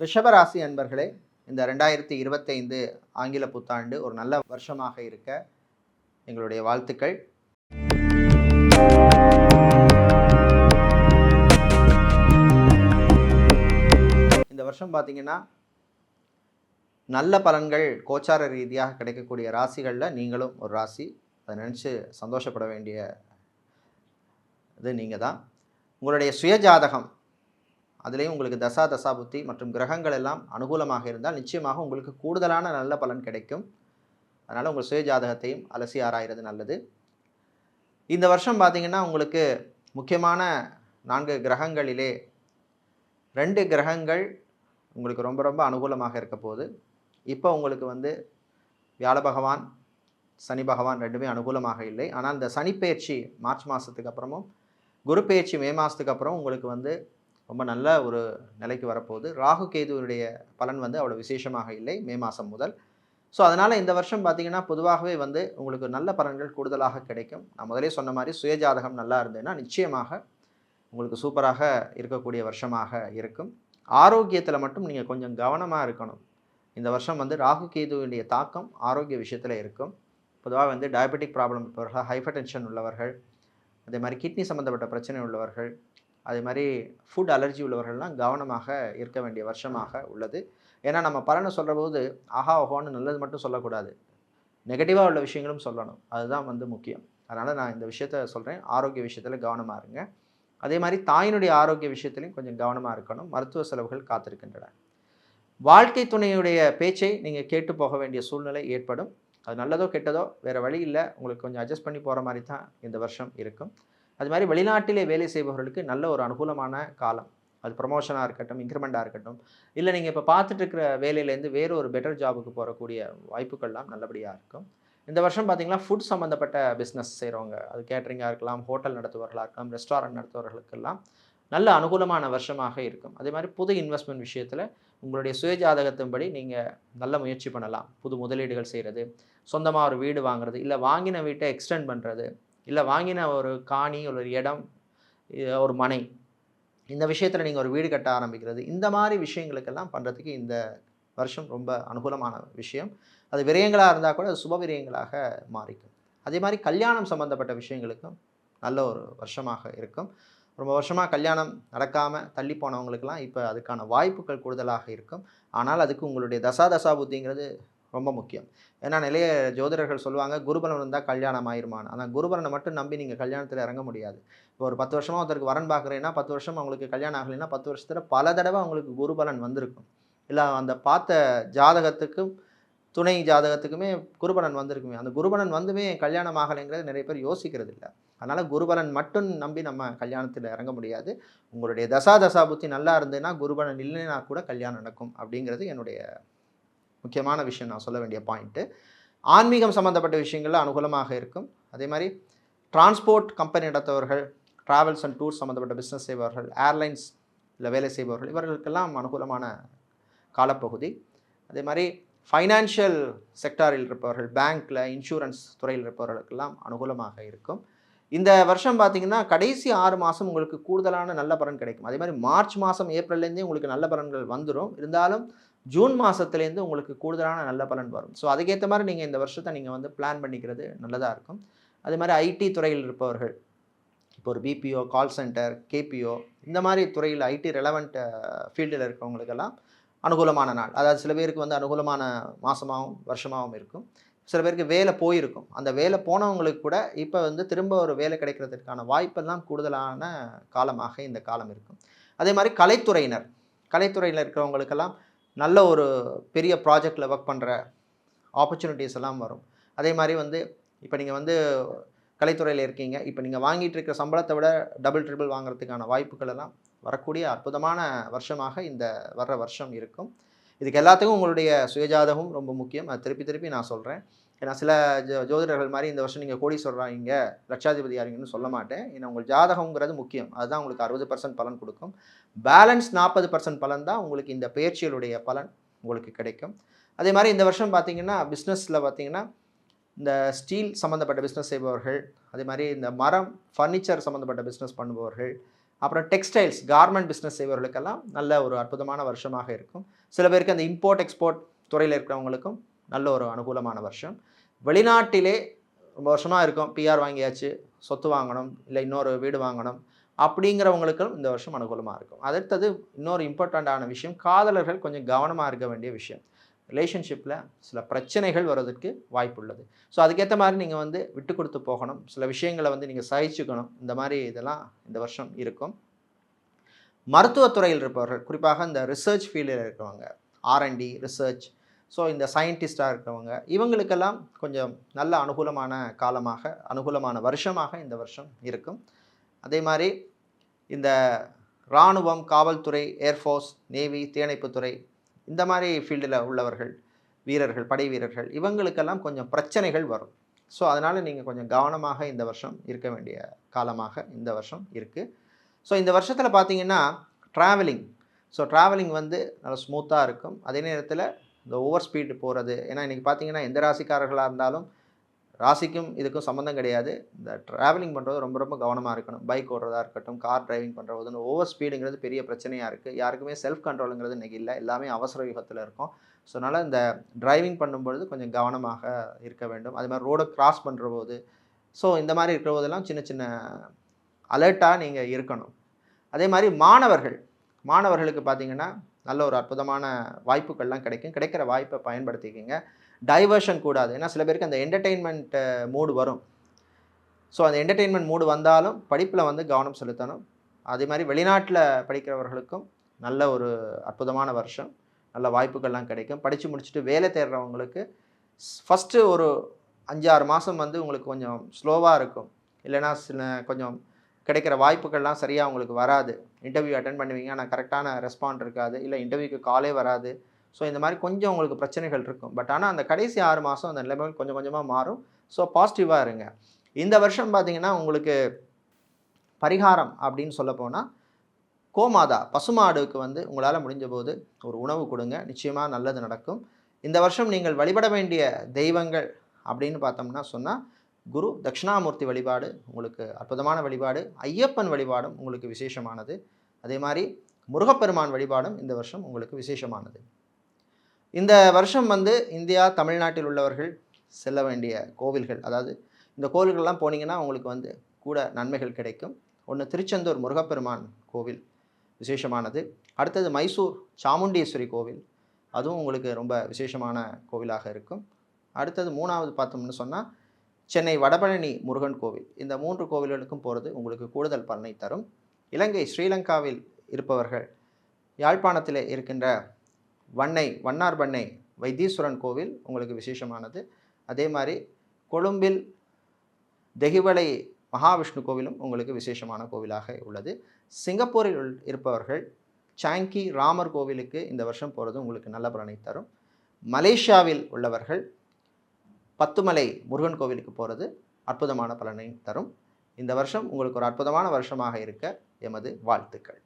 ரிஷபராசி அன்பர்களே, இந்த 2025 ஆங்கில புத்தாண்டு ஒரு நல்ல வருஷமாக இருக்க எங்களுடைய வாழ்த்துக்கள். இந்த வருஷம் பார்த்தீங்கன்னா நல்ல பலன்கள் கோச்சார ரீதியாக கிடைக்கக்கூடிய ராசிகளில் நீங்களும் ஒரு ராசி. அதை நினச்சி சந்தோஷப்பட வேண்டிய இது நீங்கள் தான். உங்களுடைய சுயஜாதகம் அதுலேயும் உங்களுக்கு தசாபுத்தி மற்றும் கிரகங்கள் எல்லாம் அனுகூலமாக இருந்தால் நிச்சயமாக உங்களுக்கு கூடுதலான நல்ல பலன் கிடைக்கும். அதனால் உங்கள் சுய ஜாதகத்தையும் அலசி ஆராய்கிறது நல்லது. இந்த வருஷம் பார்த்திங்கன்னா உங்களுக்கு முக்கியமான 4 கிரகங்களிலே 2 கிரகங்கள் உங்களுக்கு ரொம்ப ரொம்ப அனுகூலமாக இருக்க போகுது. இப்போ உங்களுக்கு வியாழ பகவான் சனி பகவான் 2மே அனுகூலமாக இல்லை. ஆனால் இந்த சனி பயிற்சி மார்ச் மாதத்துக்கு அப்புறமும் குரு பயிற்சி மே மாதத்துக்கு அப்புறம் உங்களுக்கு ரொம்ப நல்ல ஒரு நிலைக்கு வரப்போகுது. ராகு கேதுவுடைய பலன் அவ்வளோ விசேஷமாக இல்லை மே மாதம் முதல். ஸோ அதனால் இந்த வருஷம் பார்த்திங்கன்னா பொதுவாகவே உங்களுக்கு நல்ல பலன்கள் கூடுதலாக கிடைக்கும். நான் முதலே சொன்ன மாதிரி சுயஜாதகம் நல்லா இருந்ததுன்னா நிச்சயமாக உங்களுக்கு சூப்பராக இருக்கக்கூடிய வருஷமாக இருக்கும். ஆரோக்கியத்தில் மட்டும் நீங்கள் கொஞ்சம் கவனமாக இருக்கணும். இந்த வருஷம் ராகு கேதுவுடைய தாக்கம் ஆரோக்கிய விஷயத்தில் இருக்கும். பொதுவாக டயபெட்டிக் ப்ராப்ளம் இருப்பவர்கள், ஹைப்பர் டென்ஷன் உள்ளவர்கள், அதே மாதிரி கிட்னி சம்மந்தப்பட்ட பிரச்சனை உள்ளவர்கள், அதே மாதிரி ஃபுட் அலர்ஜி உள்ளவர்கள்லாம் கவனமாக இருக்க வேண்டிய வருஷமாக உள்ளது. ஏன்னா நம்ம பலனை சொல்கிற போது ஆஹா ஓஹோன்னு நல்லது மட்டும் சொல்லக்கூடாது, நெகட்டிவாக உள்ள விஷயங்களும் சொல்லணும். அதுதான் முக்கியம். அதனால் நான் இந்த விஷயத்த சொல்கிறேன். ஆரோக்கிய விஷயத்தில் கவனமாக இருங்க. அதே மாதிரி தாயினுடைய ஆரோக்கிய விஷயத்துலையும் கொஞ்சம் கவனமாக இருக்கணும். மருத்துவ செலவுகள் காத்திருக்கின்றன. வாழ்க்கை துணையுடைய பேச்சை நீங்கள் கேட்டு போக வேண்டிய சூழ்நிலை ஏற்படும். அது நல்லதோ கெட்டதோ வேறு வழி இல்லை, உங்களுக்கு கொஞ்சம் அட்ஜஸ்ட் பண்ணி போகிற மாதிரி தான் இந்த வருஷம் இருக்கும். அது மாதிரி வெளிநாட்டிலே வேலை செய்பவர்களுக்கு நல்ல ஒரு அனுகூலமான காலம். அது ப்ரமோஷனாக இருக்கட்டும், இன்க்ரிமெண்ட்டாக இருக்கட்டும், இல்லை நீங்கள் இப்போ பார்த்துட்டு இருக்கிற வேலையிலேருந்து வேறு ஒரு பெட்டர் ஜாபுக்கு போகக்கூடிய வாய்ப்புகள்லாம் நல்லபடியாக இருக்கும். இந்த வருஷம் பார்த்திங்கன்னா ஃபுட் சம்மந்தப்பட்ட பிஸ்னஸ் செய்கிறவங்க, அது கேட்ரிங்காக இருக்கலாம், ஹோட்டல் நடத்துவர்களாக இருக்கலாம், ரெஸ்டாரண்ட் நடத்துவர்களுக்கெல்லாம் நல்ல அனுகூலமான வருஷமாக இருக்கும். அதே மாதிரி புது இன்வெஸ்ட்மெண்ட் விஷயத்தில் உங்களுடைய சுயஜாதகத்தின்படி நீங்கள் நல்ல முயற்சி பண்ணலாம். புது முதலீடுகள் செய்கிறது, சொந்தமாக ஒரு வீடு வாங்குறது, இல்லை வாங்கின வீட்டை எக்ஸ்டெண்ட் பண்ணுறது, இல்லை வாங்கின ஒரு காணி, ஒரு இடம், ஒரு மனை, இந்த விஷயத்தில் நீங்கள் ஒரு வீடு கட்ட ஆரம்பிக்கிறது, இந்த மாதிரி விஷயங்களுக்கெல்லாம் பண்ணுறதுக்கு இந்த வருஷம் ரொம்ப அனுகூலமான விஷயம். அது விரயங்களாக இருந்தால் கூட அது சுப விரயங்களாக மாறிக்கும். அதே மாதிரி கல்யாணம் சம்மந்தப்பட்ட விஷயங்களுக்கும் நல்ல ஒரு வருஷமாக இருக்கும். ரொம்ப வருஷமாக கல்யாணம் நடக்காமல் தள்ளி போனவங்களுக்கெல்லாம் இப்போ அதுக்கான வாய்ப்புகள் கூடுதலாக இருக்கும். ஆனால் அதுக்கு உங்களுடைய தசாபுத்திங்கிறது ரொம்ப முக்கியம். ஏன்னா நிறைய ஜோதிடர்கள் சொல்லுவாங்க குருபலன் இருந்தால் கல்யாணம் ஆயிருமான்னு. ஆனால் குருபலனை மட்டும் நம்பி நீங்கள் கல்யாணத்தில் இறங்க முடியாது. இப்போ ஒரு 10 வருஷமாக ஒருத்தருக்கு வரன் பார்க்குறேன்னா 10 வருஷம் அவங்களுக்கு கல்யாணம் ஆகலைன்னா 10 வருஷத்தில் பல தடவை அவங்களுக்கு குருபலன் வந்திருக்கும். இல்லை அந்த பார்த்த ஜாதகத்துக்கும் துணை ஜாதகத்துக்குமே குருபலன் வந்திருக்குமே. அந்த குருபலன் வந்துமே கல்யாணம் ஆகலைங்கிறது நிறைய பேர் யோசிக்கிறது இல்லை. அதனால் குருபலன் மட்டும் நம்பி நம்ம கல்யாணத்தில் இறங்க முடியாது. உங்களுடைய தசாபுத்தி நல்லா இருந்ததுன்னா குருபலன் இல்லைன்னா கூட கல்யாணம் நடக்கும் அப்படிங்கிறது என்னுடைய முக்கியமான விஷயம், நான் சொல்ல வேண்டிய பாயிண்ட்டு. ஆன்மீகம் சம்மந்தப்பட்ட விஷயங்களில் அனுகூலமாக இருக்கும். அதே மாதிரி டிரான்ஸ்போர்ட் கம்பெனி நடத்துபவர்கள், ட்ராவல்ஸ் அண்ட் டூர்ஸ் சம்மந்தப்பட்ட பிஸ்னஸ் செய்பவர்கள், ஏர்லைன்ஸில் வேலை செய்பவர்கள், இவர்களுக்கெல்லாம் அனுகூலமான காலப்பகுதி. அதே மாதிரி ஃபைனான்ஷியல் செக்டாரில் இருப்பவர்கள், பேங்க்கில், இன்சூரன்ஸ் துறையில் இருப்பவர்களுக்கெல்லாம் அனுகூலமாக இருக்கும். இந்த வருஷம் பார்த்திங்கன்னா கடைசி 6 மாதம் உங்களுக்கு கூடுதலான நல்ல பலன் கிடைக்கும். அதே மாதிரி மார்ச் மாதம் ஏப்ரல்லேருந்தே உங்களுக்கு நல்ல பலன்கள் வந்துடும். இருந்தாலும் ஜூன் மாதத்துலேருந்து உங்களுக்கு கூடுதலான நல்ல பலன் வரும். ஸோ அதுக்கேற்ற மாதிரி நீங்கள் இந்த வருஷத்தை நீங்கள் பிளான் பண்ணிக்கிறது நல்லதாக இருக்கும். அதே மாதிரி ஐடி துறையில் இருப்பவர்கள், இப்போ ஒரு பிபிஓ, கால் சென்டர், கேபிஓ, இந்த மாதிரி துறையில் ஐடி ரெலவெண்ட் ஃபீல்டில் இருக்கிறவங்களுக்கெல்லாம் அனுகூலமான நாள். அதாவது சில பேருக்கு அனுகூலமான மாதமாகவும் வருஷமாகவும் இருக்கும். சில பேருக்கு வேலை போயிருக்கும். அந்த வேலை போனவங்களுக்கு கூட இப்போ திரும்ப ஒரு வேலை கிடைக்கிறதுக்கான வாய்ப்பெல்லாம் கூடுதலான காலமாக இந்த காலம் இருக்கும். அதே மாதிரி கலைத்துறையில் இருக்கிறவங்களுக்கெல்லாம் நல்ல ஒரு பெரிய ப்ராஜெக்டில் ஒர்க் பண்ணுற ஆப்பர்ச்சுனிட்டிஸ் எல்லாம் வரும். அதே மாதிரி இப்போ நீங்கள் கலைத்துறையில் இருக்கீங்க, இப்போ நீங்கள் வாங்கிட்டு இருக்கிற சம்பளத்தை விட டபுள் ட்ரிபிள் வாங்குறதுக்கான வாய்ப்புகள் எல்லாம் வரக்கூடிய அற்புதமான வருஷமாக இந்த வர்ற வருஷம் இருக்கும். இதுக்கு எல்லாத்துக்கும் உங்களுடைய சுயஜாதகம் ரொம்ப முக்கியம். அது திருப்பி நான் சொல்கிறேன். ஏன்னா சில ஜோதிடர்கள் மாதிரி இந்த வருஷம் நீங்கள் கோடீஸ்வரராங்க, லட்சாதிபதி ஆகிறீங்கன்னு சொல்ல மாட்டேன். ஏன்னா உங்கள் ஜாதகங்கிறது முக்கியம். அதுதான் உங்களுக்கு 60% பலன் கொடுக்கும். பேலன்ஸ் 40% பலன் தான் உங்களுக்கு இந்த பயிற்சிகளுடைய பலன் உங்களுக்கு கிடைக்கும். அதே மாதிரி இந்த வருஷம் பார்த்திங்கன்னா பிஸ்னஸில் பார்த்திங்கன்னா இந்த ஸ்டீல் சம்மந்தப்பட்ட பிஸ்னஸ் செய்பவர்கள், அதே மாதிரி இந்த மரம் ஃபர்னிச்சர் சம்மந்தப்பட்ட பிஸ்னஸ் பண்ணுபவர்கள், அப்புறம் டெக்ஸ்டைல்ஸ் கார்மெண்ட் பிஸ்னஸ் செய்பவர்களுக்கெல்லாம் நல்ல ஒரு அற்புதமான வருஷமாக இருக்கும். சில பேருக்கு அந்த இம்போர்ட் எக்ஸ்போர்ட் துறையில் இருக்கிறவங்களுக்கும் நல்ல ஒரு அனுகூலமான வருஷம். வெளிநாட்டிலே ரொம்ப வருஷமாக இருக்கும், பிஆர் வாங்கியாச்சு, சொத்து வாங்கணும், இல்லை இன்னொரு வீடு வாங்கணும் அப்படிங்கிறவங்களுக்கும் இந்த வருஷம் அனுகூலமாக இருக்கும். அடுத்தது இன்னொரு இம்பார்ட்டண்ட்டான விஷயம், காதலர்கள் கொஞ்சம் கவனமாக இருக்க வேண்டிய விஷயம். ரிலேஷன்ஷிப்பில் சில பிரச்சனைகள் வர்றதுக்கு வாய்ப்பு உள்ளது. ஸோ அதுக்கேற்ற மாதிரி நீங்கள் வந்து விட்டு கொடுத்து போகணும், சில விஷயங்களை வந்து நீங்கள் சகிச்சுக்கணும். இந்த மாதிரி இதெல்லாம் இந்த வருஷம் இருக்கும். மருத்துவத்துறையில் இருப்பவர்கள், குறிப்பாக இந்த ரிசர்ச் ஃபீல்டில் இருக்கிறவங்க, ஆர்என்டி ரிசர்ச், ஸோ இந்த சயின்டிஸ்டாக இருக்கிறவங்க, இவங்களுக்கெல்லாம் கொஞ்சம் நல்ல அனுகூலமான காலமாக, அனுகூலமான வருஷமாக இந்த வருஷம் இருக்கும். அதே மாதிரி இந்த இராணுவம், காவல்துறை, ஏர்ஃபோர்ஸ், நேவி, தீயணைப்புத்துறை, இந்த மாதிரி ஃபீல்டில் உள்ளவர்கள், வீரர்கள், படை வீரர்கள், இவங்களுக்கெல்லாம் கொஞ்சம் பிரச்சனைகள் வரும். ஸோ அதனால் நீங்கள் கொஞ்சம் கவனமாக இந்த வருஷம் இருக்க வேண்டிய காலமாக இந்த வருஷம் இருக்குது. ஸோ இந்த வருஷத்தில் பார்த்தீங்கன்னா ட்ராவலிங், ஸோ ட்ராவலிங் வந்து நல்லா ஸ்மூத்தாக இருக்கும். அதே நேரத்தில் இந்த ஓவர் ஸ்பீடு போகிறது, ஏன்னா இன்றைக்கி பார்த்தீங்கன்னா எந்த ராசிக்காரர்களாக இருந்தாலும் ராசிக்கும் இதுக்கும் சம்மந்தம் கிடையாது. இந்த ட்ராவலிங் பண்ணுறது ரொம்ப ரொம்ப கவனமாக இருக்கணும். பைக் ஓடுறதா இருக்கட்டும், கார் டிரைவிங் பண்ணுறது, ஓவர் ஸ்பீடுங்கிறது பெரிய பிரச்சனையாக இருக்குது. யாருக்குமே செல்ஃப் கண்ட்ரோலுங்கிறது இன்றைக்கி இல்லை, எல்லாமே அவசர யுகத்தில் இருக்கும். ஸோ அதனால் இந்த டிரைவிங் பண்ணும்பொழுது கொஞ்சம் கவனமாக இருக்க வேண்டும். அது மாதிரி ரோடை கிராஸ் பண்ணுற போது, ஸோ இந்த மாதிரி இருக்கிற போதெல்லாம் சின்ன சின்ன அலர்ட்டாக நீங்கள் இருக்கணும். அதே மாதிரி மாணவர்களுக்கு பார்த்திங்கன்னா நல்ல ஒரு அற்புதமான வாய்ப்புகள்லாம் கிடைக்கும். கிடைக்கிற வாய்ப்பை பயன்படுத்திக்கங்க. டைவர்ஷன் கூடாது. ஏன்னா சில பேருக்கு அந்த என்டர்டெயின்மெண்ட் மூடு வரும். ஸோ அந்த என்டர்டெயின்மெண்ட் மூடு வந்தாலும் படிப்பில் வந்து கவனம் செலுத்தணும். அதே மாதிரி வெளிநாட்டில் படிக்கிறவர்களுக்கும் நல்ல ஒரு அற்புதமான வருஷம், நல்ல வாய்ப்புகள்லாம் கிடைக்கும். படித்து முடிச்சுட்டு வேலை தேடுறவங்களுக்கு ஃபஸ்ட்டு ஒரு 5-6 மாதம் வந்து உங்களுக்கு கொஞ்சம் ஸ்லோவாக இருக்கும். இல்லைனா கொஞ்சம் கிடைக்கிற வாய்ப்புகள்லாம் சரியாக உங்களுக்கு வராது. இன்டர்வியூ அட்டென்ட் பண்ணுவீங்க, ஆனால் கரெக்டான ரெஸ்பாண்ட் இருக்காது, இல்லை இன்டர்வியூக்கு காலே வராது. ஸோ இந்த மாதிரி கொஞ்சம் உங்களுக்கு பிரச்சனைகள் இருக்கும். பட் ஆனால் அந்த கடைசி 6 மாதம் அந்த நிலைமைகள் கொஞ்சம் கொஞ்சமாக மாறும். ஸோ பாசிட்டிவாக இருங்க. இந்த வருஷம் பார்த்திங்கன்னா உங்களுக்கு பரிகாரம் அப்படின்னு சொல்ல போனால், கோமாதா பசுமாடுக்கு வந்து உங்களால் முடிஞ்ச போது ஒரு உணவு கொடுங்க, நிச்சயமாக நல்லது நடக்கும். இந்த வருஷம் நீங்கள் வழிபட வேண்டிய தெய்வங்கள் அப்படின்னு பார்த்தோம்னா சொன்னால், குரு தட்சிணாமூர்த்தி வழிபாடு உங்களுக்கு அற்புதமான வழிபாடு, ஐயப்பன் வழிபாடும் உங்களுக்கு விசேஷமானது. அதே மாதிரி முருகப்பெருமான் வழிபாடும் இந்த வருஷம் உங்களுக்கு விசேஷமானது. இந்த வருஷம் வந்து இந்தியா, தமிழ்நாட்டில் உள்ளவர்கள் செல்ல வேண்டிய கோவில்கள், அதாவது இந்த கோவில்கள்லாம் போனீங்கன்னா உங்களுக்கு வந்து கூட நன்மைகள் கிடைக்கும். ஒன்று திருச்செந்தூர் முருகப்பெருமான் கோவில் விசேஷமானது. அடுத்தது மைசூர் சாமுண்டீஸ்வரி கோவில், அதுவும் உங்களுக்கு ரொம்ப விசேஷமான கோவிலாக இருக்கும். அடுத்தது 3வது பார்த்தோம்னு சொன்னால் சென்னை வடபழனி முருகன் கோவில். இந்த 3 கோவில்களுக்கும் போகிறது உங்களுக்கு கூடுதல் பலனை தரும். இலங்கை ஸ்ரீலங்காவில் இருப்பவர்கள் யாழ்ப்பாணத்தில் இருக்கின்ற வண்ணார் பண்ணை வைத்தீஸ்வரன் கோவில் உங்களுக்கு விசேஷமானது. அதே மாதிரி கொழும்பில் தெஹிவளை மகாவிஷ்ணு கோவிலும் உங்களுக்கு விசேஷமான கோவிலாக உள்ளது. சிங்கப்பூரில் இருப்பவர்கள் சாங்கி ராமர் கோவிலுக்கு இந்த வருஷம் போகிறது உங்களுக்கு நல்ல பலனை தரும். மலேசியாவில் உள்ளவர்கள் பத்துமலை முருகன் கோவிலுக்கு போகிறது அற்புதமான பலனை தரும். இந்த வருஷம் உங்களுக்கு ஒரு அற்புதமான வருஷமாக இருக்க எமது வாழ்த்துக்கள்.